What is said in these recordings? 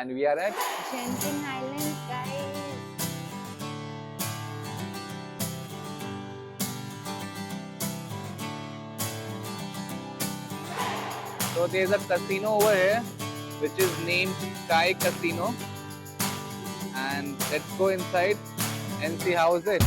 And we are at Genting Island, guys. so there's a casino over here which is named Sky Casino, and let's go inside and see how is it.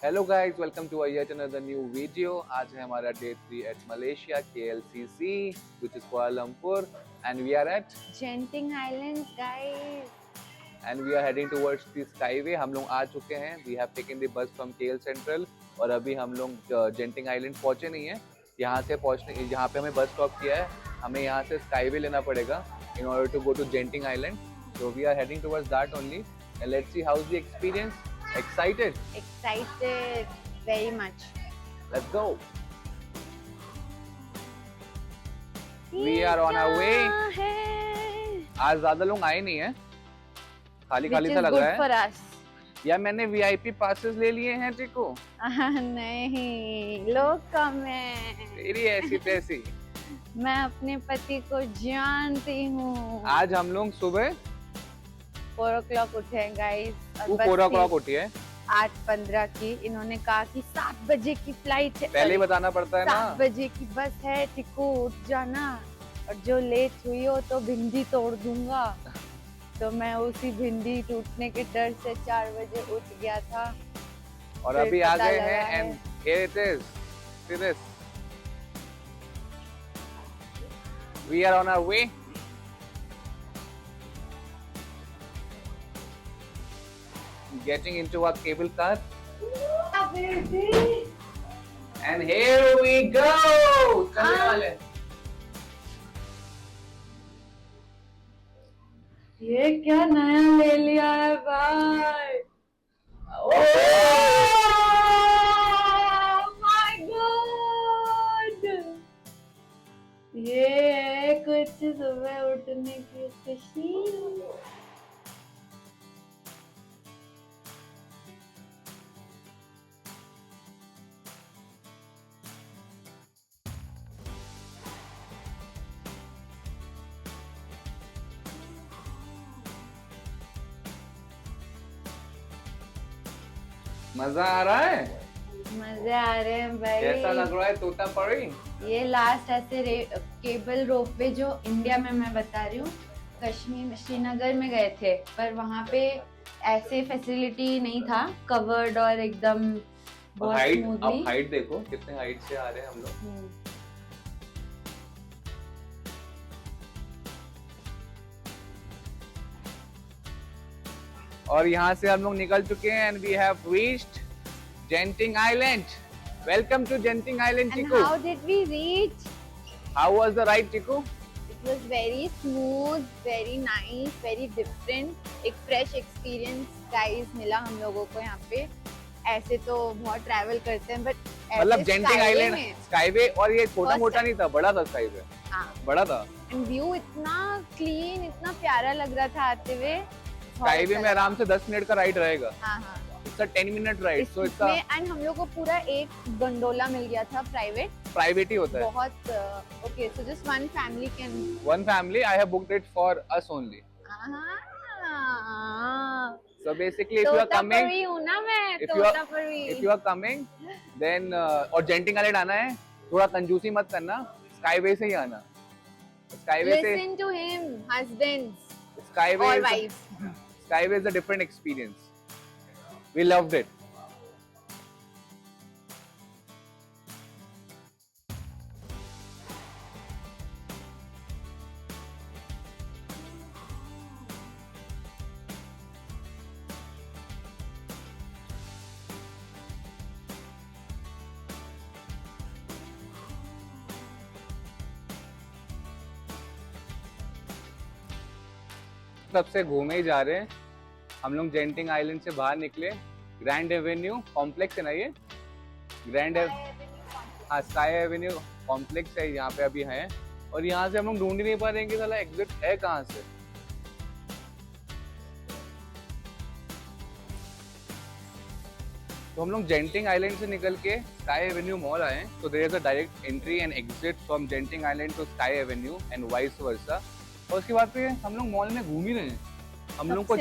Hello guys, welcome to yet another new video. आज है हमारा day 3 at Malaysia KLCC which is Kuala Lumpur, and we are at Genting Island, guys. and we are heading towards the Skyway. हम लोग आ चुके हैं. We have taken the bus from KL Central और अभी हम लोग जेंटिंग आइलैंड पहुंचे नहीं है. यहाँ से पहुंचने, यहाँ पे हमें बस स्टॉप किया है. हमें यहाँ से Skyway लेना पड़ेगा in order to go to Genting Island. So we are heading towards that only, and let's see how's the experience. Excited? Excited very much. Let's go. We are on our way. आज ज्यादा लोग आए नहीं है, खाली खाली सा लग रहा है. For us. या मैंने VIP पासेस ले लिए हैं टिको. नहीं, लोग कम है. तेरी ऐसी तैसी. मैं अपने पति को जानती हूँ. आज हम लोग सुबह 4 o'clock उठे हैं, guys. तू 4 o'clock उठी है. 8:15 की. इन्होंने कहा कि 7 बजे की फ्लाइट है. पहले ही बताना पड़ता है ना. 7 बजे की बस है, टिको उठ जाना. और जो लेट हुई हो तो भिंडी तोड़ दूंगा. तो मैं उसी भिंडी टूटने के डर से 4 बजे उठ गया था. और अभी आ गए हैं and here it is. See this. We are on our way. Getting into our cable car. And here we go. चलने वाले. ये क्या नया ले लिया है भाई. My God. ये है कुछ सुबह उठने की खुशी. मजा आ रहा है. मजे आ रहे हैं भाई. कैसा लग रहा है तोता परी? ये लास्ट ऐसे केबल रोपवे जो इंडिया में मैं बता रही हूँ, कश्मीर में श्रीनगर में गए थे, पर वहाँ पे ऐसे फैसिलिटी नहीं था, कवर्ड और एकदम बहुत हाइट. स्मूथली. अब हाइट देखो कितने हाइट से आ रहे हैं हम लोग. और यहाँ से हम लोग निकल चुके हैं and we have reached Genting Island. Welcome to Genting Island, And Chiku. how did we reach? How was the ride, Chiku? It was very smooth, very nice, very different. एक fresh experience guys मिला हम लोगों को यहाँ पे. ऐसे तो बहुत travel करते हैं, but मतलब Genting Island Skyway, और ये छोटा मोटा नहीं था, बड़ा था Skyway. हाँ. बड़ा था. And view इतना clean, इतना प्यारा लग रहा था आते हुए. Skyway में आराम से 10 मिनट का राइड रहेगा. हाँ हाँ. It's a 10-minute ride, so it's a and हम लोग को पूरा एक गंडोला मिल गया था प्राइवेट. private ही होता है. बहुत okay. So just one family can. One family, I have booked it for us only. So basically, if you are coming, हूँ ना मैं. if you are coming, then और Genting Island आना है, थोड़ा कंजूसी मत करना. Skyway से ही आना. Skyway से. Listen to him, husbands Skyway or is wives. Skyway is a different experience. We loved it. तब से घूमे ही जा रहे हैं हम लोग. जेंटिंग आइलैंड से बाहर निकले. ग्रैंड एवेन्यू कॉम्प्लेक्स है ना ये. हाँ, स्काई एवेन्यू कॉम्प्लेक्स है, यहाँ पे अभी हैं. और यहाँ से हम लोग ढूंढ ही नहीं पा रहे हैं कि साला एग्जिट है कहाँ से। तो हम लोग जेंटिंग आइलैंड से निकल के स्काई एवेन्यू मॉल आए। तो there is a direct entry and exit from Genting island to Sky Avenue and vice versa. और उसके बाद फिर हम लोग मॉल में घूम ही रहे हैं। हम लोग को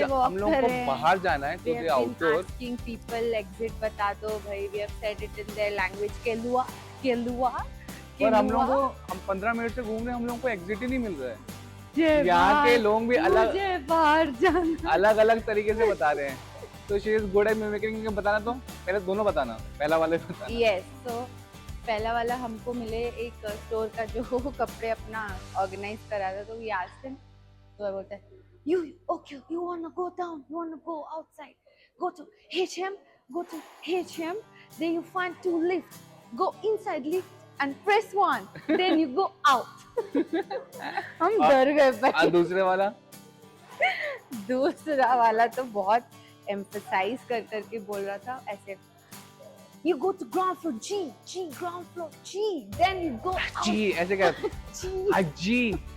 बाहर जाना है, तो दे आउटडोर asking people exit बता दो भाई, we have said it in their language केलुआ केलुआ। पर हम लोग को, हम 15 मिनट से घूम रहे हैं, हम लोग को एग्जिट ही नहीं मिल रहा है। यहाँ के लोग भी अलग अलग तरीके से बता रहे हैं। तो शी इज गुड एट मिमिक्रिंग। बताना तो पहले दोनों बताना, पहला वाले बताना। यस, तो पहला वाला हमको मिले एक स्टोर का जो कपड़े अपना ऑर्गेनाइज करा था, तो वी आस्क्ड हिम, तो वो बोलता है you okay, you want to go down, you want to go outside, go to H&M, go to H&M, then you find 2 lifts, go inside lift and press 1, then you go out। हम डर गए भाई। दूसरा वाला तो बहुत emphasise कर करके बोल रहा था ऐसे, you go to ground floor, G ground floor, G, then you go out। G ऐसे क्या? G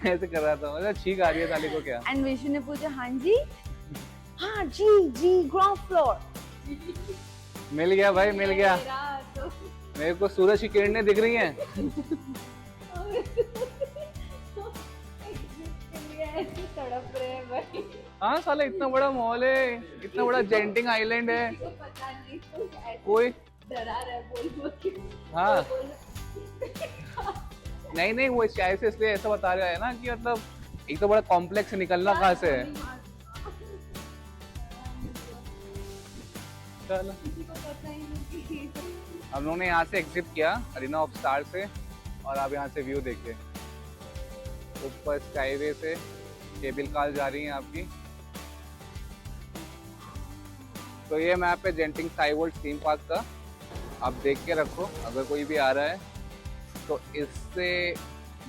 ऐसे कर रहा था, मतलब छींक आ रही है साले को क्या? And विशु ने पूछा हाँ जी, हाँ G ground floor। मिल गया भाई, मिल गया। मेरे को सूरज की किरणें दिख रही हैं। तड़प रहे हैं भाई। हाँ साला, इतना बड़ा मॉल है, इतना बड़ा जेंटिंग आइलैंड है, कोई डरा रहा है बोल। हाँ नहीं वो शायद से इसलिए ऐसा बता रहा है ना कि मतलब एक तो बड़ा कॉम्प्लेक्स निकलना कहाँ से है। चलो हम लोगों ने यहाँ से एग्जिट किया अरीना ऑफ स्टार से, और आप यहाँ से व्यू देखिए ऊपर स्काईवे से केबल कार जा रही है आपकी। तो ये मैप है जेंटिंग स्काई वर्ल्ड थीम पार्क का, आप देख के रखो। अगर कोई भी आ रहा है तो इससे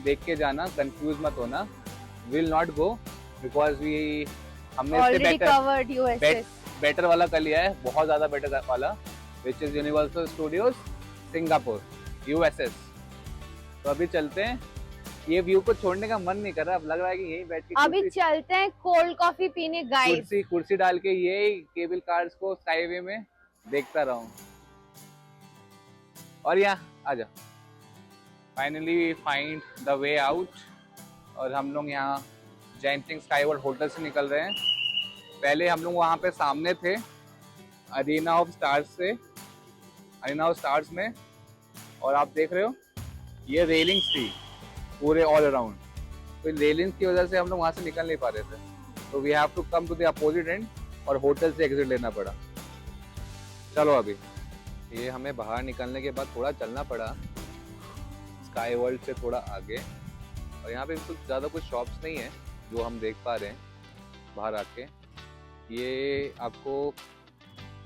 देख के जाना, कंफ्यूज मत होना। विल नॉट गो बिकॉज हमने इससे बेटर वाला कर लिया है, बहुत ज्यादा बेटर वाला, which is universal studios Singapore USS। तो अभी चलते हैं, ये व्यू को छोड़ने का मन नहीं कर रहा, अब लग रहा है कि यहीं बैठ के अभी चलते हैं कोल्ड कॉफी पीने गाइस। कुर्सी डाल के ये केबल कार्स को स्काईवे में देखता रहूं। और यहाँ आजा, finally we find the way out. और हम लोग यहाँ जेंटिंग स्काई वर्ल्ड होटल से निकल रहे हैं। पहले हम लोग वहाँ पे सामने थे अरीना ऑफ स्टार्स से, अरीना ऑफ स्टार्स में, और आप देख रहे हो ये रेलिंग्स थी पूरे ऑल अराउंड। तो रेलिंग्स की वजह से हम लोग वहाँ से निकल नहीं पा रहे थे, तो we have to come to the opposite end और होटल से एग्जिट लेना पड़ा। चलो अभी ये हमें बाहर निकलने के बाद थोड़ा चलना पड़ा स्काई वर्ल्ड से थोड़ा आगे, और यहाँ पे कुछ ज़्यादा कुछ शॉप्स नहीं है जो हम देख पा रहे हैं बाहर आके। ये आपको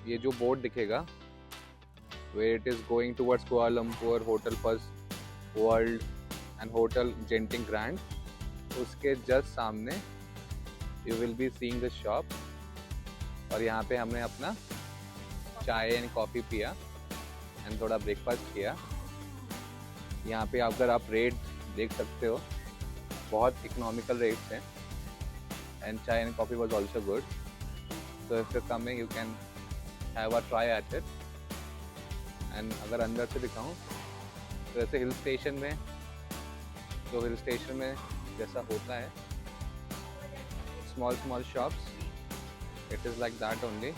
ये जो बोर्ड दिखेगा where it is going towards Kuala Lumpur, Hotel First World and Hotel Genting Grand, उसके जस्ट सामने you will be seeing the shop। और यहाँ पे हमने अपना चाय एंड कॉफ़ी पिया एंड थोड़ा ब्रेकफास्ट किया। यहाँ पे अगर आप रेट देख सकते हो, बहुत इकोनॉमिकल रेट्स हैं, एंड चाय and coffee was also good. So if you coming you can have a try at it. And अगर अंदर से दिखाऊं तो ऐसे हिल स्टेशन में, तो हिल स्टेशन में जैसा होता है, small shops, it is like that only,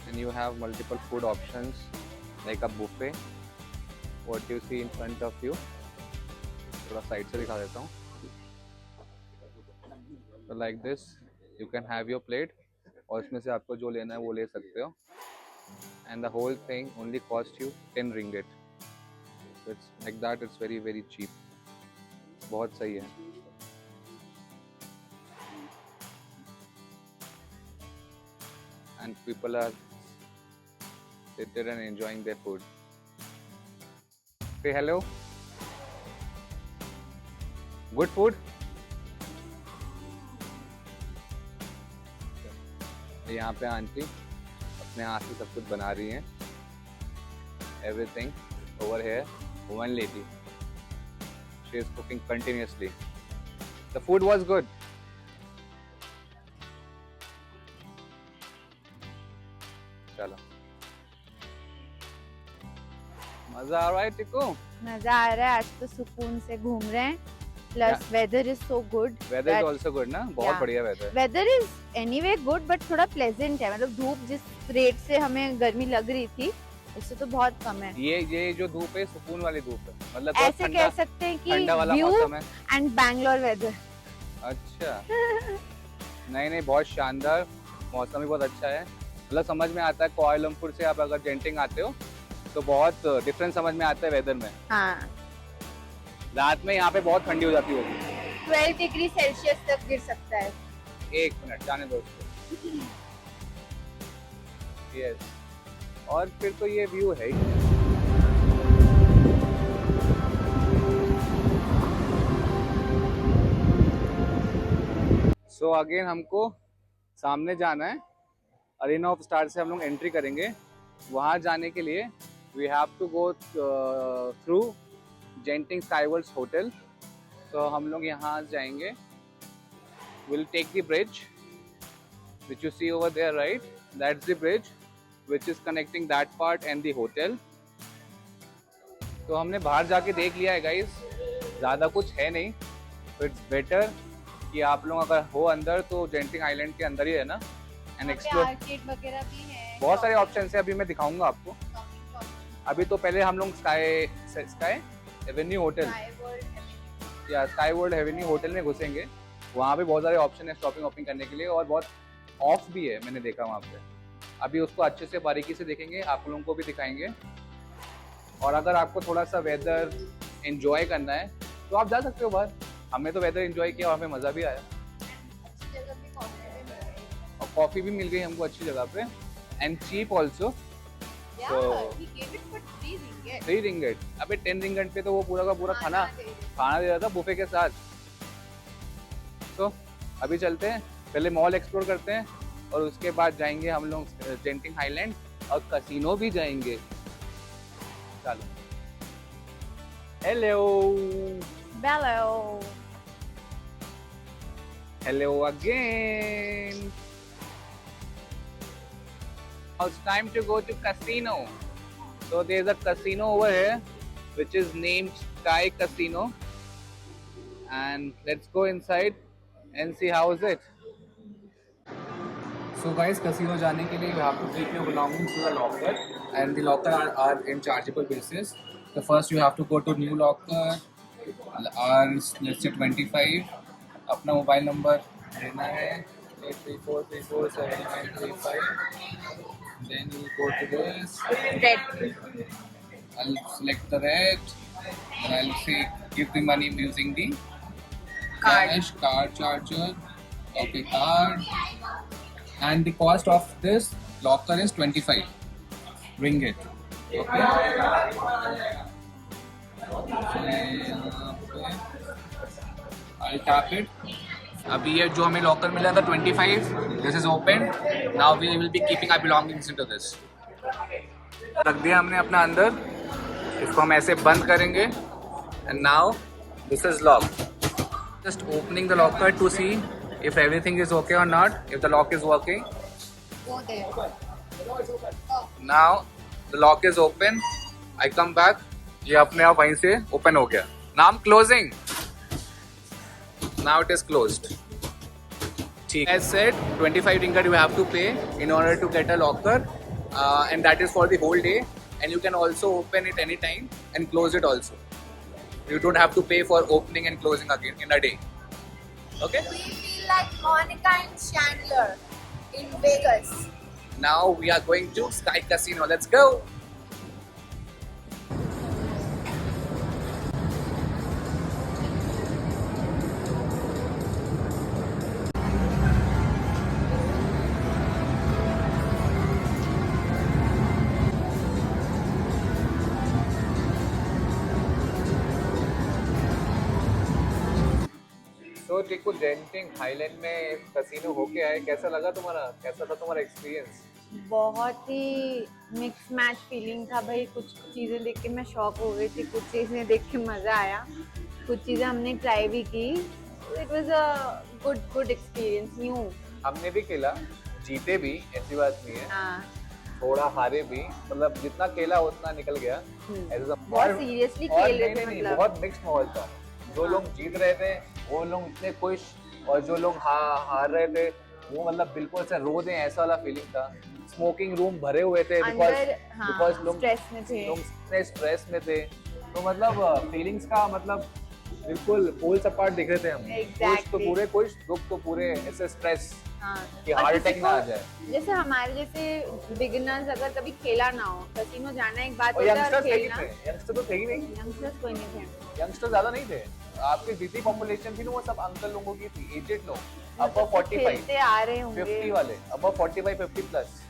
and you have multiple food options like a buffet, what you see in front of you। थोड़ा साइड से दिखा देता हूँ। So like this you can have your plate, और इसमें से आपको जो लेना है वो ले सकते हो, and the whole thing only cost you 10 ringgit। So it's like that, it's very very cheap, बहुत सही है। And people are seated and enjoying their food। Say hello। Good food। यहाँ पे आंटी अपने हाथ से सब कुछ बना रही हैं। Everything over here, one lady, She is cooking continuously. The food was good. चलो, मजा आ रहा है टिक्कू? मजा आ रहा है, आज तो सुकून से घूम रहे हैं, plus weather is so good. Weather is also good ना, बहुत बढ़िया weather. Weather is anyway good but थोड़ा प्लेजेंट है, मतलब धूप जिस रेट से हमें गर्मी लग रही थी उससे तो बहुत कम है। ये जो धूप है सुकून वाली धूप है, मतलब ऐसे कह सकते हैं कि ठंडा वाला व्यू मौसम है एंड बैंगलोर वेदर। अच्छा नहीं बहुत शानदार मौसम, भी बहुत अच्छा है, मतलब समझ में आता है कोयलमपुर से आप अगर जेंटिंग आते हो तो बहुत डिफरेंस समझ में आता है वेदर में। हाँ, रात में यहाँ पे बहुत ठंडी हो जाती होगी, 12 डिग्री सेल्सियस तक गिर सकता है। एक मिनट जाने दो उसको। यस, और फिर तो ये व्यू है ही। सो अगेन हमको सामने जाना है, अरीना ऑफ स्टार से हम लोग एंट्री करेंगे। वहाँ जाने के लिए we have to go through Genting Skywards hotel. तो हम लोग यहाँ जाएंगे, will take the bridge which you see over there, right? That's the bridge which is connecting that part and the hotel. तो हमने बाहर जाके देख लिया है गाइस, ज़्यादा कुछ है नहीं, तो इट्स बेटर कि आप लोग अगर हो अंदर तो जेंटिंग आइलैंड के अंदर ही है ना, एंड एक्सप्लोर। आर्केड वगैरह भी है, बहुत सारे ऑप्शन है, अभी मैं दिखाऊंगा आपको। अभी तो पहले हम लोग स्काई एवेन्यू होटल या स्काई वर्ल्ड एवेन्यू होटल में घुसेंगे। वहाँ पे बहुत सारे ऑप्शन है शॉपिंग वॉपिंग करने के लिए, और बहुत ऑफ भी है, मैंने देखा वहाँ पे। अभी उसको अच्छे से बारीकी से देखेंगे, आप लोगों को भी दिखाएंगे। और अगर आपको थोड़ा सा वेदर एंजॉय करना है तो आप जा सकते हो बाहर। हमने तो वेदर एंजॉय किया और हमें मज़ा भी आया, और कॉफ़ी भी मिल गई हमको अच्छी जगह पे, एंड चीप ऑल्सो। तो 3 रिंगट, अबे 10 रिंगट पे तो वो पूरा का पूरा खाना दे रहा था बुफे के साथ। तो अभी चलते हैं, पहले मॉल एक्सप्लोर करते हैं और उसके बाद जाएंगे हम लोग जेंटिंग आइलैंड और कसिनो भी जाएंगे। चलो, hello hello again. Now it's time to go to casino. So there's a casino over here which is named Sky Casino, and let's go inside and see how is it. So guys, casino जाने के लिए you have to take your belongings to the locker, and the locker are in chargeable basis. So first you have to go to new locker, let's say 25, अपना mobile number देना है 83434735. Then you go to this. I'll select the red, and I'll say give the money using the cash, card charger, okay, card, and the cost of this locker is 25 ringgit. Okay. I'll tap it. अभी ये जो हमें locker मिला था 25, this is open. Now we will be keeping our belongings into this. रख दिया हमने अपना अंदर, इसको हम ऐसे बंद करेंगे, and now this is lock. Just opening the locker to see if everything is okay और not, if the lock is working. Now the lock is open, I come back, ये अपने आप वहीं से ओपन हो गया। Now I am closing, now it is closed. As said, 25 ringgit you have to pay in order to get a locker, and that is for the whole day, and you can also open it anytime and close it also. You don't have to pay for opening and closing again in a day. Okay? We feel like Monica and Chandler in Vegas. Now we are going to Sky Casino. Let's go. तो Tikku, जेंटिंग highland में casino होके आए, कैसा लगा तुम्हारा, कैसा था तुम्हारा एक्सपीरियंस? बहुत ही मिक्स मैच फीलिंग था भाई। कुछ चीज़ें देख के मैं शॉक हो गई थी, कुछ चीज़ें देख के मज़ा आया। कुछ चीजें हमने ट्राई भी की, it was a good experience new. हमने भी खेला, जीते भी, ऐसी बात नहीं है, हाँ थोड़ा हारे भी, मतलब जितना खेला उतना निकल गया। ऐसा बहुत सीरियसली और खेल रहे नहीं थे नहीं, मतलब। बहुत मिक्स्ड माहौल था। जो हाँ। लोग जीत रहे थे वो लोग इतने खुश, और जो लोग हार रहे थे वो मतलब बिल्कुल से रो दें ऐसा वाला फीलिंग था। स्मोकिंग रूम भरे हुए थे अंदर बिकॉज लोग स्ट्रेस में थे। इतने स्ट्रेस में थे, तो मतलब फीलिंग्स का मतलब बिल्कुल पोल्स अपार्ट दिख रहे थे हम। खुश तो Exactly. पूरे खुश, दुख तो पूरे, ऐसे स्ट्रेस हाँ कि और हार्ट किसी अटैक ना आ को जाए। जैसे हमारे जैसे बिगिनर्स अगर कभी खेला ना हो, कैसीनो जाना एक बात और होता है और यंगस्टर्स थे खेलना। कितने? यंगस्टर तो थे ही नहीं, यंगस्टर्स कोई नहीं थे। यंगस्टर ज्यादा नहीं थे। आपकी जितनी पॉपुलेशन थी ना वो सब अंकल लोगों की थी, एजेड लोग, मतलब अबव 45, खेलते आ रहे होंगे। 50 वाले, अबव 45, 50 प्लस।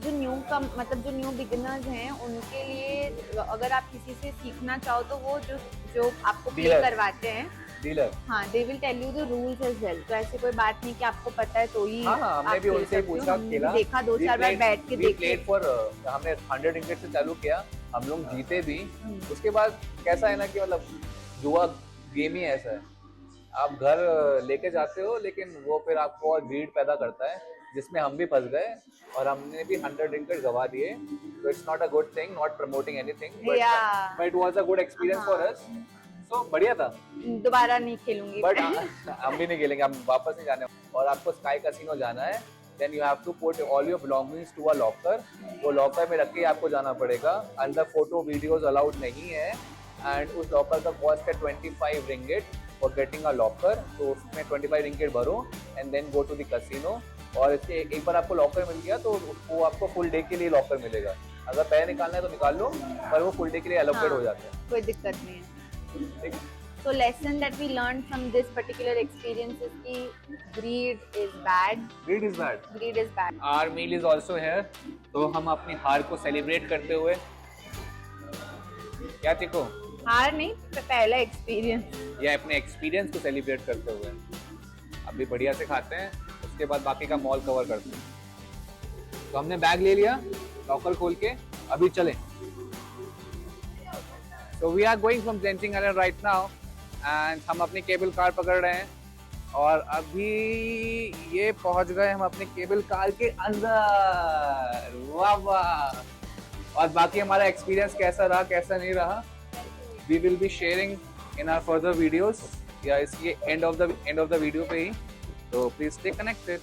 जो न्यू कम मतलब जो न्यू बिगिनर्स हैं उनके लिए अगर आप किसी से सीखना चाहो तो वो जो आपको प्ले Dealer. करवाते हैं, डीलर, हाँ they will tell you the rules as well. तो ऐसी कोई बात नहीं कि आपको पता है तो ही हाँ हाँ, हमने आप भी खेल उनसे ही सकते हो। पूछा, हमने भी खेला, देखा, 2-4 बार बैठ के देखे। प्लेड फॉर, हमने 100 रिंगेट से चालू किया, हम लोग जीते भी। उसके बाद कैसा है ना कि मतलब जुआ गेम ही ऐसा है, आप घर लेके जाते हो लेकिन वो फिर आपको और ग्रीड पैदा करता है, जिसमें हम भी फंस गए और हमने भी 100 रिंगेट गवा दिए। तो it's not a good thing, not promoting anything, Yeah. But it was a good experience for हाँ। अस। सो बढ़िया था, दोबारा नहीं खेलूंगी। बट हम भी नहीं खेलेंगे, हम वापस नहीं जाने। और आपको स्काई कैसीनो जाना है, then you have to put all your belongings to a locker. वो लॉकर में रख के आपको जाना पड़ेगा, अंदर फोटो वीडियोस अलाउड नहीं है। एंड उस लॉकर का कॉस्ट है 25 ringgit for getting a locker. तो उसमें 25 रिंगेट भरो and then go to the casino. और इसके एक बार आपको लॉकर मिल गया तो वो आपको फुल डे के लिए लॉकर मिलेगा। अगर पैसे निकालना है तो निकाल लो, पर वो फुल डे के लिए एलोकेट हो जाता है। कोई दिक्कत नहीं है। ठीक है? So lesson that we learned from this particular experience is कि greed is bad. Greed is bad. Greed is bad. Our meal is also here. तो हम अपनी हार को सेलिब्रेट करते हुए, क्या चिको, हार नहीं, पहला एक्सपीरियंस। या अपने एक्सपीरियंस को सेलिब्रेट करते हुए अभी बढ़िया से खाते हैं, उसके बाद बाकी का मॉल कवर करते हैं। तो हमने बैग ले लिया, लॉकर खोल के अभी चलें। So we are going from Genting Island right now and हम अपनी केबल कार पकड़ रहे हैं और अभी ये पहुंच गए हम अपने केबल कार के अंदर। वाह वाह। और बाकी हमारा एक्सपीरियंस कैसा रहा कैसा नहीं रहा, we will be sharing in our further videos, या इसके एंड ऑफ द वीडियो पे ही। तो प्लीज स्टे कनेक्टेड।